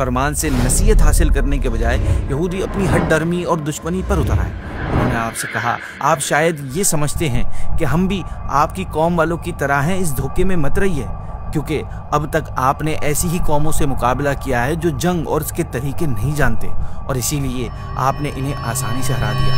فرمان سے نصیحت حاصل کرنے کے بجائے یہودی اپنی ہٹ ڈرمی اور دشمنی پر اتر آئے۔ انہوں نے آپ سے کہا، آپ شاید یہ سمجھتے ہیں کہ ہم بھی آپ کی قوم والوں کی طرح ہیں، اس دھوکے میں مت رہیے، کیونکہ اب تک آپ نے ایسی ہی قوموں سے مقابلہ کیا ہے جو جنگ اور اس کے طریقے نہیں جانتے، اور اسی لیے آپ نے انہیں آسانی سے ہرا دیا۔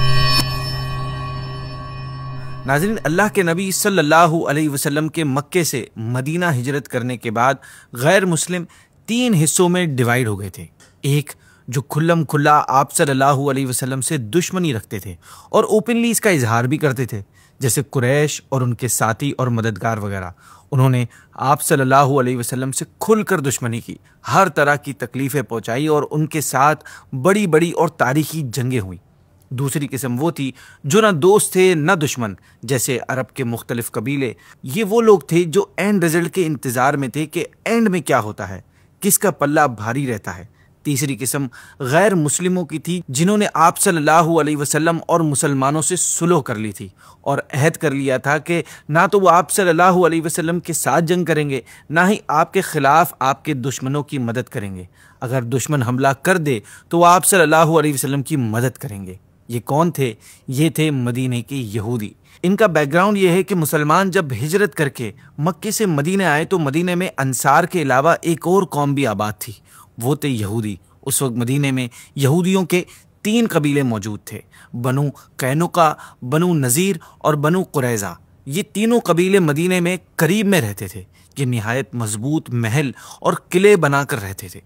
ناظرین، اللہ کے نبی صلی اللہ علیہ وسلم کے مکے سے مدینہ ہجرت کرنے کے بعد غیر مسلم 3 حصوں میں ڈیوائیڈ ہو گئے تھے۔ ایک جو کھلم کھلا آپ صلی اللہ علیہ وسلم سے دشمنی رکھتے تھے اور اوپنلی اس کا اظہار بھی کرتے تھے، جیسے قریش اور ان کے ساتھی اور مددگار وغیرہ۔ انہوں نے آپ صلی اللہ علیہ وسلم سے کھل کر دشمنی کی، ہر طرح کی تکلیفیں پہنچائی اور ان کے ساتھ بڑی بڑی اور تاریخی جنگیں ہوئیں۔ دوسری قسم وہ تھی جو نہ دوست تھے نہ دشمن، جیسے عرب کے مختلف قبیلے۔ یہ وہ لوگ تھے جو اینڈ رزلٹ کے انتظار میں تھے کہ اینڈ میں کیا ہوتا ہے، کس کا پلہ بھاری رہتا ہے۔ تیسری قسم غیر مسلموں کی تھی، جنہوں نے آپ صلی اللہ علیہ وسلم اور مسلمانوں سے صلح کر لی تھی اور عہد کر لیا تھا کہ نہ تو وہ آپ صلی اللہ علیہ وسلم کے ساتھ جنگ کریں گے، نہ ہی آپ کے خلاف آپ کے دشمنوں کی مدد کریں گے۔ اگر دشمن حملہ کر دے تو وہ آپ صلی اللہ علیہ وسلم کی مدد کریں گے۔ یہ کون تھے؟ یہ تھے مدینے کے یہودی۔ ان کا بیک گراؤنڈ یہ ہے کہ مسلمان جب ہجرت کر کے مکے سے مدینے آئے تو مدینے میں انصار کے علاوہ ایک اور قوم بھی آباد تھی، وہ تھے یہودی۔ اس وقت مدینے میں یہودیوں کے 3 قبیلے موجود تھے، بنو قینقاع، بنو نذیر اور بنو قریظہ۔ یہ تینوں قبیلے مدینے میں قریب میں رہتے تھے، یہ نہایت مضبوط محل اور قلعے بنا کر رہتے تھے۔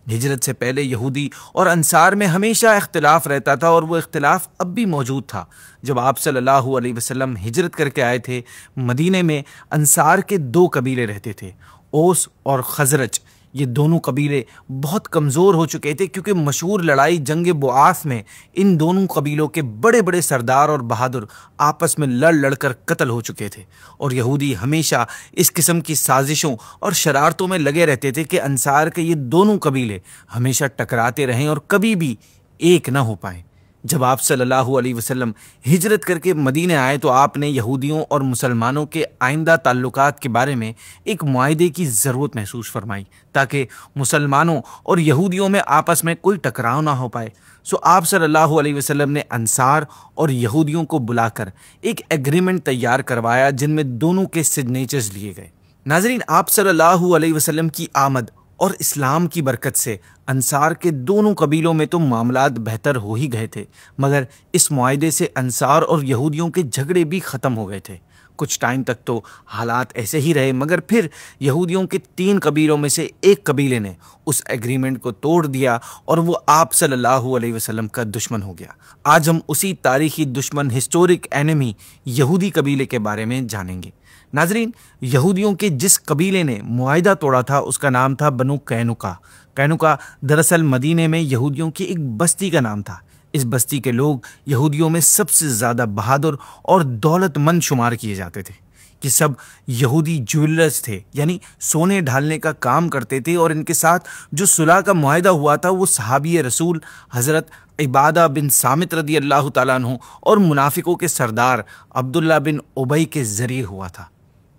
ہجرت سے پہلے یہودی اور انصار میں ہمیشہ اختلاف رہتا تھا، اور وہ اختلاف اب بھی موجود تھا۔ جب آپ صلی اللہ علیہ وسلم ہجرت کر کے آئے تھے، مدینے میں انصار کے 2 قبیلے رہتے تھے، اوس اور خزرج۔ یہ دونوں قبیلے بہت کمزور ہو چکے تھے، کیونکہ مشہور لڑائی جنگ بعاث میں ان دونوں قبیلوں کے بڑے بڑے سردار اور بہادر آپس میں لڑ کر قتل ہو چکے تھے، اور یہودی ہمیشہ اس قسم کی سازشوں اور شرارتوں میں لگے رہتے تھے کہ انصار کے یہ دونوں قبیلے ہمیشہ ٹکراتے رہیں اور کبھی بھی ایک نہ ہو پائیں۔ جب آپ صلی اللہ علیہ وسلم ہجرت کر کے مدینے آئے تو آپ نے یہودیوں اور مسلمانوں کے آئندہ تعلقات کے بارے میں ایک معاہدے کی ضرورت محسوس فرمائی، تاکہ مسلمانوں اور یہودیوں میں آپس میں کوئی ٹکراؤ نہ ہو پائے۔ سو آپ صلی اللہ علیہ وسلم نے انصار اور یہودیوں کو بلا کر ایک ایگریمنٹ تیار کروایا، جن میں دونوں کے سگنیچرز لیے گئے۔ ناظرین، آپ صلی اللہ علیہ وسلم کی آمد اور اسلام کی برکت سے انصار کے دونوں قبیلوں میں تو معاملات بہتر ہو ہی گئے تھے، مگر اس معاہدے سے انصار اور یہودیوں کے جھگڑے بھی ختم ہو گئے تھے۔ کچھ ٹائم تک تو حالات ایسے ہی رہے، مگر پھر یہودیوں کے 3 قبیلوں میں سے ایک قبیلے نے اس ایگریمنٹ کو توڑ دیا اور وہ آپ صلی اللہ علیہ وسلم کا دشمن ہو گیا۔ آج ہم اسی تاریخی دشمن، ہسٹورک اینمی یہودی قبیلے کے بارے میں جانیں گے۔ ناظرین، یہودیوں کے جس قبیلے نے معاہدہ توڑا تھا اس کا نام تھا بنو قینقاع۔ قینقاع دراصل مدینے میں یہودیوں کی ایک بستی کا نام تھا۔ اس بستی کے لوگ یہودیوں میں سب سے زیادہ بہادر اور دولت مند شمار کیے جاتے تھے۔ یہ سب یہودی جویلرز تھے، یعنی سونے ڈھالنے کا کام کرتے تھے، اور ان کے ساتھ جو صلح کا معاہدہ ہوا تھا وہ صحابی رسول حضرت عبادہ بن صامت رضی اللہ تعالیٰ عنہ اور منافقوں کے سردار عبداللہ بن ابی کے ذریعے ہوا تھا۔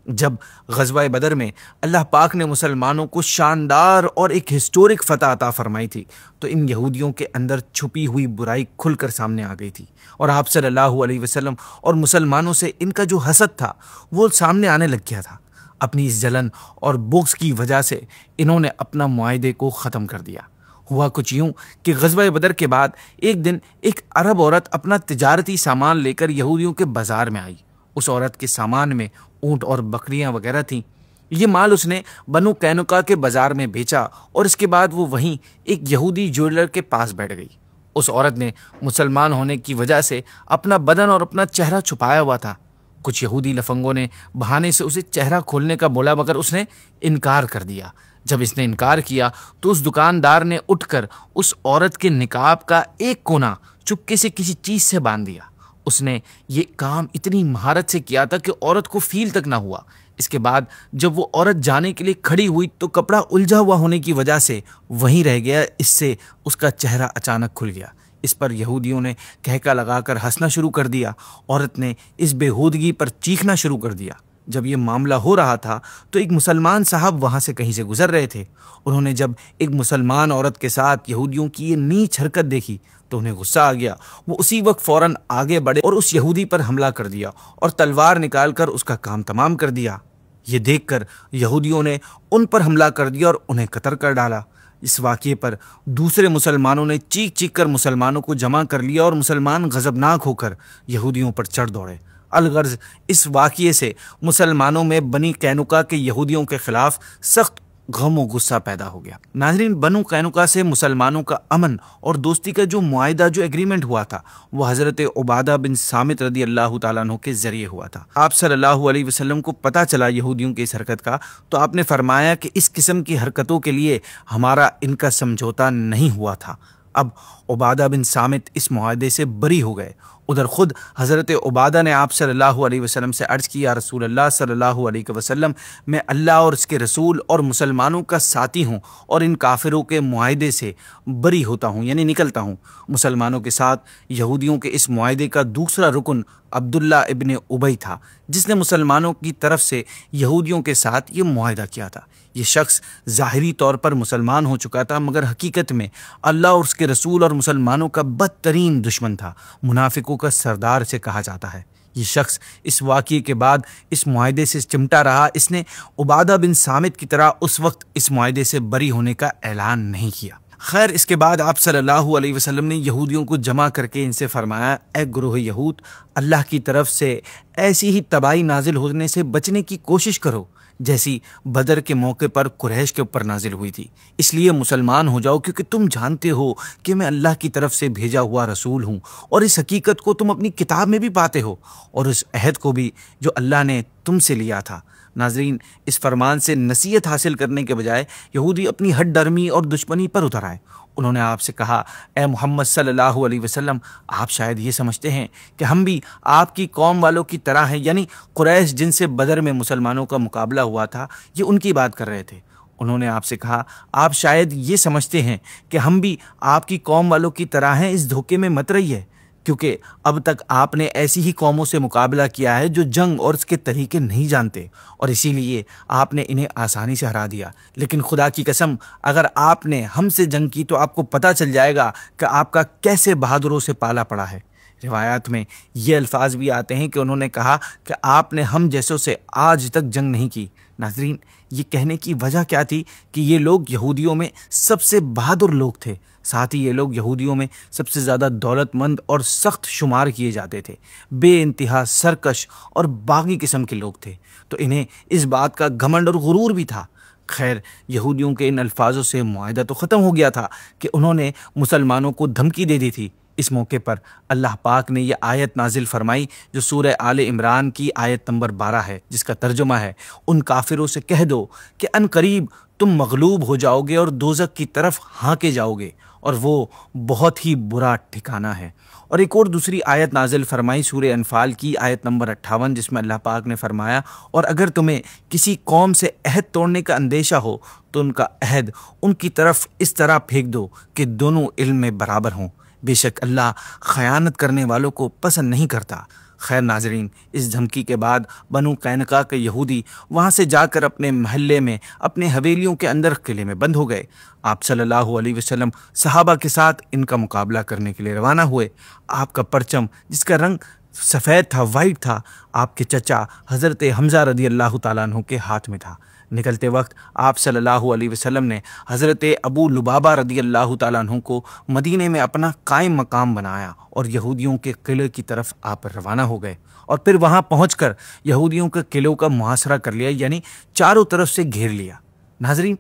جب غزوہ بدر میں اللہ پاک نے مسلمانوں کو شاندار اور ایک ہسٹورک فتح عطا فرمائی تھی، تو ان یہودیوں کے اندر چھپی ہوئی برائی کھل کر سامنے آ گئی تھی، اور آپ صلی اللہ علیہ وسلم اور مسلمانوں سے ان کا جو حسد تھا وہ سامنے آنے لگ گیا تھا۔ اپنی اس جلن اور بغض کی وجہ سے انہوں نے اپنا معاہدے کو ختم کر دیا۔ ہوا کچھ یوں کہ غزوہ بدر کے بعد ایک دن ایک عرب عورت اپنا تجارتی سامان لے کر یہودیوں کے بازار میں آئی۔ اس عورت کے سامان میں اونٹ اور بکریاں وغیرہ تھیں۔ یہ مال اس نے بنو قینقاع کے بازار میں بیچا، اور اس کے بعد وہ وہیں ایک یہودی جویلر کے پاس بیٹھ گئی۔ اس عورت نے مسلمان ہونے کی وجہ سے اپنا بدن اور اپنا چہرہ چھپایا ہوا تھا۔ کچھ یہودی لفنگوں نے بہانے سے اسے چہرہ کھولنے کا بولا، مگر اس نے انکار کر دیا۔ جب اس نے انکار کیا تو اس دکاندار نے اٹھ کر اس عورت کے نقاب کا ایک کونا چپکے سے کسی چیز سے باندھ دیا۔ اس نے یہ کام اتنی مہارت سے کیا تھا کہ عورت کو فیل تک نہ ہوا۔ اس کے بعد جب وہ عورت جانے کے لیے کھڑی ہوئی تو کپڑا الجھا ہوا ہونے کی وجہ سے وہیں رہ گیا، اس سے اس کا چہرہ اچانک کھل گیا۔ اس پر یہودیوں نے کہکا لگا کر ہنسنا شروع کر دیا۔ عورت نے اس بےہودگی پر چیخنا شروع کر دیا۔ جب یہ معاملہ ہو رہا تھا تو ایک مسلمان صاحب وہاں سے کہیں سے گزر رہے تھے۔ انہوں نے جب ایک مسلمان عورت کے ساتھ یہودیوں کی یہ نیچ حرکت دیکھی تو انہیں غصہ آ گیا۔ وہ اسی وقت فوراً آگے بڑھے اور اس یہودی پر حملہ کر دیا اور تلوار نکال کر اس کا کام تمام کر دیا۔ یہ دیکھ کر یہودیوں نے ان پر حملہ کر دیا اور انہیں قتل کر ڈالا۔ اس واقعے پر دوسرے مسلمانوں نے چیخ چیخ کر مسلمانوں کو جمع کر لیا اور مسلمان غضبناک ہو کر یہودیوں پر چڑھ دوڑے۔ الغرض اس واقعے سے مسلمانوں میں بنی قینقاع کے یہودیوں کے خلاف سخت غم و غصہ پیدا ہو گیا۔ ناظرین، بنو قینقاع سے مسلمانوں کا امن اور دوستی کا جو معاہدہ، جو ایگریمنٹ ہوا تھا، وہ حضرت عبادہ بن صامت رضی اللہ تعالیٰ عنہ کے ذریعے ہوا تھا۔ آپ صلی اللہ علیہ وسلم کو پتہ چلا یہودیوں کی اس حرکت کا، تو آپ نے فرمایا کہ اس قسم کی حرکتوں کے لیے ہمارا ان کا سمجھوتا نہیں ہوا تھا۔ اب عبادہ بن صامت اس معاہدے سے بری ہو گئے۔ ادھر خود حضرت عبادہ نے آپ صلی اللہ علیہ وسلم سے عرض کی، یا رسول اللہ صلی اللہ علیہ وسلم، میں اللہ اور اس کے رسول اور مسلمانوں کا ساتھی ہوں اور ان کافروں کے معاہدے سے بری ہوتا ہوں، یعنی نکلتا ہوں۔ مسلمانوں کے ساتھ یہودیوں کے اس معاہدے کا دوسرا رکن عبداللہ ابن ابی تھا، جس نے مسلمانوں کی طرف سے یہودیوں کے ساتھ یہ معاہدہ کیا تھا۔ یہ شخص ظاہری طور پر مسلمان ہو چکا تھا، مگر حقیقت میں اللہ اور اس کے رسول اور مسلمانوں کا بدترین دشمن تھا، منافقوں کا سردار سے کہا جاتا ہے۔ یہ شخص اس واقعے کے بعد اس معاہدے سے چمٹا رہا۔ اس نے عبادہ بن صامت کی طرح اس وقت اس معاہدے سے بری ہونے کا اعلان نہیں کیا۔ خیر، اس کے بعد آپ صلی اللہ علیہ وسلم نے یہودیوں کو جمع کر کے ان سے فرمایا، اے گروہ یہود، اللہ کی طرف سے ایسی ہی تباہی نازل ہونے سے بچنے کی کوشش کرو جیسی بدر کے موقع پر قریش کے اوپر نازل ہوئی تھی۔ اس لیے مسلمان ہو جاؤ، کیونکہ تم جانتے ہو کہ میں اللہ کی طرف سے بھیجا ہوا رسول ہوں، اور اس حقیقت کو تم اپنی کتاب میں بھی پاتے ہو، اور اس عہد کو بھی جو اللہ نے تم سے لیا تھا۔ ناظرین، اس فرمان سے نصیحت حاصل کرنے کے بجائے یہودی اپنی ہٹ ڈرمی اور دشمنی پر اتر آئے۔ انہوں نے آپ سے کہا، اے محمد صلی اللہ علیہ وسلم، آپ شاید یہ سمجھتے ہیں کہ ہم بھی آپ کی قوم والوں کی طرح ہیں، یعنی قریش جن سے بدر میں مسلمانوں کا مقابلہ ہوا تھا، یہ ان کی بات کر رہے تھے۔ انہوں نے آپ سے کہا، آپ شاید یہ سمجھتے ہیں کہ ہم بھی آپ کی قوم والوں کی طرح ہیں، اس دھوکے میں مت رہیے، کیونکہ اب تک آپ نے ایسی ہی قوموں سے مقابلہ کیا ہے جو جنگ اور اس کے طریقے نہیں جانتے، اور اسی لیے آپ نے انہیں آسانی سے ہرا دیا۔ لیکن خدا کی قسم، اگر آپ نے ہم سے جنگ کی تو آپ کو پتہ چل جائے گا کہ آپ کا کیسے بہادروں سے پالا پڑا ہے۔ روایات میں یہ الفاظ بھی آتے ہیں کہ انہوں نے کہا کہ آپ نے ہم جیسوں سے آج تک جنگ نہیں کی۔ ناظرین، یہ کہنے کی وجہ کیا تھی کہ یہ لوگ یہودیوں میں سب سے بہادر لوگ تھے، ساتھ ہی یہ لوگ یہودیوں میں سب سے زیادہ دولت مند اور سخت شمار کیے جاتے تھے، بے انتہا سرکش اور باغی قسم کے لوگ تھے، تو انہیں اس بات کا گھمنڈ اور غرور بھی تھا۔ خیر، یہودیوں کے ان الفاظوں سے معاہدہ تو ختم ہو گیا تھا کہ انہوں نے مسلمانوں کو دھمکی دے دی تھی۔ اس موقع پر اللہ پاک نے یہ آیت نازل فرمائی جو سورہ آل عمران کی آیت نمبر 12 ہے، جس کا ترجمہ ہے، ان کافروں سے کہہ دو کہ ان قریب تم مغلوب ہو جاؤ گے اور دوزخ کی طرف ہانکے جاؤ گے، اور وہ بہت ہی برا ٹھکانہ ہے۔ اور ایک اور دوسری آیت نازل فرمائی سورہ انفال کی آیت نمبر 58، جس میں اللہ پاک نے فرمایا، اور اگر تمہیں کسی قوم سے عہد توڑنے کا اندیشہ ہو تو ان کا عہد ان کی طرف اس طرح پھینک دو کہ دونوں علم میں برابر ہوں، بے شک اللہ خیانت کرنے والوں کو پسند نہیں کرتا۔ خیر ناظرین، اس دھمکی کے بعد بنو قینقاع کے یہودی وہاں سے جا کر اپنے محلے میں، اپنے حویلیوں کے اندر قلعے میں بند ہو گئے۔ آپ صلی اللہ علیہ وسلم صحابہ کے ساتھ ان کا مقابلہ کرنے کے لیے روانہ ہوئے۔ آپ کا پرچم، جس کا رنگ سفید تھا، وائٹ تھا، آپ کے چچا حضرت حمزہ رضی اللہ تعالیٰ عنہ کے ہاتھ میں تھا۔ نکلتے وقت آپ صلی اللہ علیہ وسلم نے حضرت ابو لبابہ رضی اللہ تعالیٰ عنہ کو مدینے میں اپنا قائم مقام بنایا اور یہودیوں کے قلعے کی طرف آپ روانہ ہو گئے، اور پھر وہاں پہنچ کر یہودیوں کے قلعوں کا محاصرہ کر لیا، یعنی چاروں طرف سے گھیر لیا۔ ناظرین،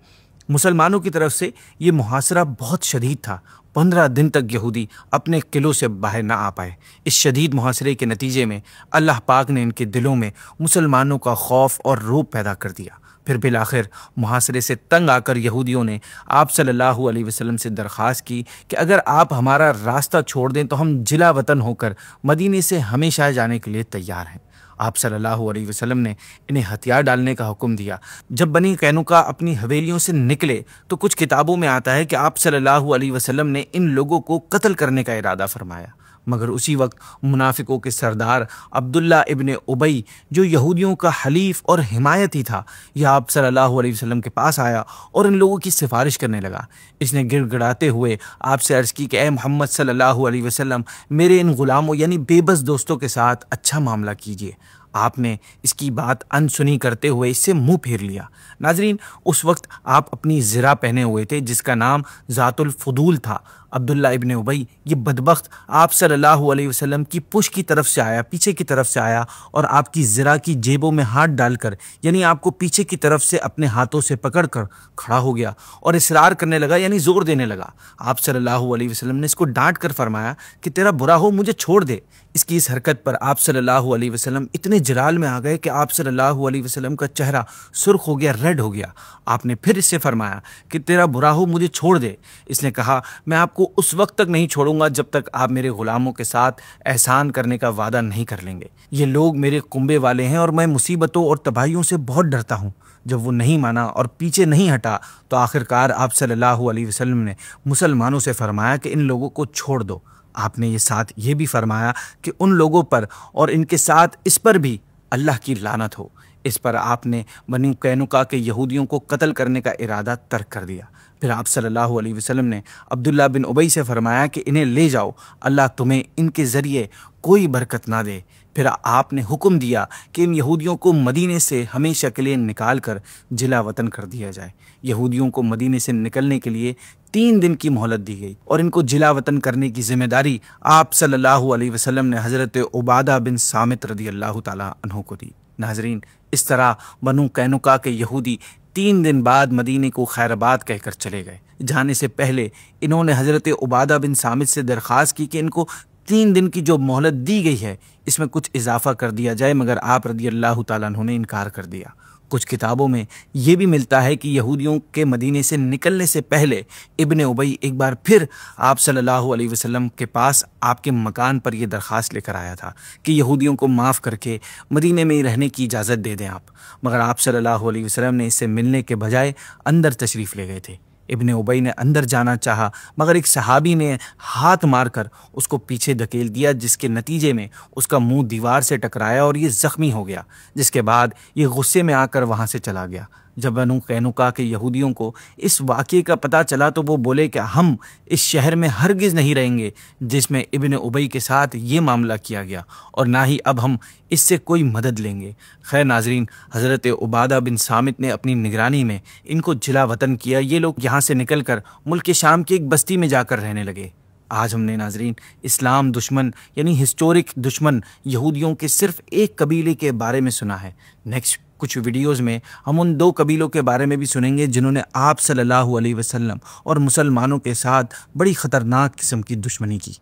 مسلمانوں کی طرف سے یہ محاصرہ بہت شدید تھا۔ 15 دن تک یہودی اپنے قلعوں سے باہر نہ آ پائے۔ اس شدید محاصرے کے نتیجے میں اللہ پاک نے ان کے دلوں میں مسلمانوں کا خوف اور رعب پیدا کر دیا۔ پھر بالآخر محاصرے سے تنگ آ کر یہودیوں نے آپ صلی اللہ علیہ وسلم سے درخواست کی کہ اگر آپ ہمارا راستہ چھوڑ دیں تو ہم جلا وطن ہو کر مدینے سے ہمیشہ جانے کے لیے تیار ہیں۔ آپ صلی اللہ علیہ وسلم نے انہیں ہتھیار ڈالنے کا حکم دیا۔ جب بنی قینقاع اپنی حویلیوں سے نکلے تو کچھ کتابوں میں آتا ہے کہ آپ صلی اللہ علیہ وسلم نے ان لوگوں کو قتل کرنے کا ارادہ فرمایا، مگر اسی وقت منافقوں کے سردار عبداللہ ابن ابی جو یہودیوں کا حلیف اور حمایتی تھا، یہ آپ صلی اللہ علیہ وسلم کے پاس آیا اور ان لوگوں کی سفارش کرنے لگا۔ اس نے گڑ گڑاتے ہوئے آپ سے عرض کی کہ اے محمد صلی اللہ علیہ وسلم، میرے ان غلاموں یعنی بے بس دوستوں کے ساتھ اچھا معاملہ کیجیے۔ آپ نے اس کی بات انسنی کرتے ہوئے اس سے منہ پھیر لیا۔ ناظرین، اس وقت آپ اپنی زرہ پہنے ہوئے تھے جس کا نام ذات الفضول تھا۔ عبداللہ ابن ابی یہ بدبخت آپ صلی اللہ علیہ وسلم کی پشت کی طرف سے آیا، پیچھے کی طرف سے آیا اور آپ کی زرہ کی جیبوں میں ہاتھ ڈال کر یعنی آپ کو پیچھے کی طرف سے اپنے ہاتھوں سے پکڑ کر کھڑا ہو گیا اور اصرار کرنے لگا یعنی زور دینے لگا۔ آپ صلی اللہ علیہ وسلم نے اس کو ڈانٹ کر فرمایا کہ تیرا برا ہو مجھے چھوڑ دے۔ اس کی اس حرکت پر آپ صلی اللہ علیہ وسلم اتنے جلال میں آ گئے کہ آپ صلی اللہ علیہ وسلم کا چہرہ سرخ ہو گیا، ریڈ ہو گیا۔ آپ نے پھر اس سے فرمایا کہ تیرا برا ہو مجھے چھوڑ دے۔ اس نے کہا میں آپ کو اس وقت تک نہیں چھوڑوں گا جب تک آپ میرے غلاموں کے ساتھ احسان کرنے کا وعدہ نہیں کر لیں گے۔ یہ لوگ میرے کنبے والے ہیں اور میں مصیبتوں اور تباہیوں سے بہت ڈرتا ہوں۔ جب وہ نہیں مانا اور پیچھے نہیں ہٹا تو آخرکار آپ صلی اللہ علیہ وسلم نے مسلمانوں سے فرمایا کہ ان لوگوں کو چھوڑ دو۔ آپ نے یہ ساتھ یہ بھی فرمایا کہ ان لوگوں پر اور ان کے ساتھ اس پر بھی اللہ کی لعنت ہو۔ اس پر آپ نے بنی قینقاع کے یہودیوں کو قتل کرنے کا ارادہ ترک کر دیا۔ پھر آپ صلی اللہ علیہ وسلم نے عبداللہ بن ابی سے فرمایا کہ انہیں لے جاؤ، اللہ تمہیں ان کے ذریعے کوئی برکت نہ دے۔ پھر آپ نے حکم دیا کہ ان یہودیوں کو مدینے سے ہمیشہ کے لیے نکال کر جلا وطن کر دیا جائے۔ یہودیوں کو مدینے سے نکلنے کے لیے 3 دن کی مہلت دی گئی اور ان کو جلا وطن کرنے کی ذمہ داری آپ صلی اللہ علیہ وسلم نے حضرت عبادہ بن صامت رضی اللہ تعالیٰ عنہ کو دی۔ ناظرین، اس طرح بنو قینقاع کے یہودی 3 دن بعد مدینے کو خیر آباد کہہ کر چلے گئے۔ جانے سے پہلے انہوں نے حضرت عبادہ بن صامت سے درخواست کی کہ ان کو 3 دن کی جو مہلت دی گئی ہے اس میں کچھ اضافہ کر دیا جائے، مگر آپ رضی اللہ تعالیٰ عنہ نے انکار کر دیا۔ کچھ کتابوں میں یہ بھی ملتا ہے کہ یہودیوں کے مدینے سے نکلنے سے پہلے ابن ابی ایک بار پھر آپ صلی اللہ علیہ وسلم کے پاس آپ کے مکان پر یہ درخواست لے کر آیا تھا کہ یہودیوں کو معاف کر کے مدینے میں ہی رہنے کی اجازت دے دیں آپ، مگر آپ صلی اللہ علیہ وسلم نے اس سے ملنے کے بجائے اندر تشریف لے گئے تھے۔ ابن ابی نے اندر جانا چاہا مگر ایک صحابی نے ہاتھ مار کر اس کو پیچھے دھکیل دیا، جس کے نتیجے میں اس کا منہ دیوار سے ٹکرایا اور یہ زخمی ہو گیا، جس کے بعد یہ غصے میں آ کر وہاں سے چلا گیا۔ جب بنو قینقاع کے یہودیوں کو اس واقعے کا پتہ چلا تو وہ بولے کہ ہم اس شہر میں ہرگز نہیں رہیں گے جس میں ابن ابی کے ساتھ یہ معاملہ کیا گیا، اور نہ ہی اب ہم اس سے کوئی مدد لیں گے۔ خیر ناظرین، حضرت عبادہ بن صامت نے اپنی نگرانی میں ان کو جلا وطن کیا۔ یہ لوگ یہاں سے نکل کر ملک شام کی ایک بستی میں جا کر رہنے لگے۔ آج ہم نے ناظرین اسلام دشمن یعنی ہسٹورک دشمن یہودیوں کے صرف ایک قبیلے کے بارے میں سنا ہے۔ نیکسٹ کچھ ویڈیوز میں ہم ان 2 قبیلوں کے بارے میں بھی سنیں گے جنہوں نے آپ صلی اللہ علیہ وسلم اور مسلمانوں کے ساتھ بڑی خطرناک قسم کی دشمنی کی۔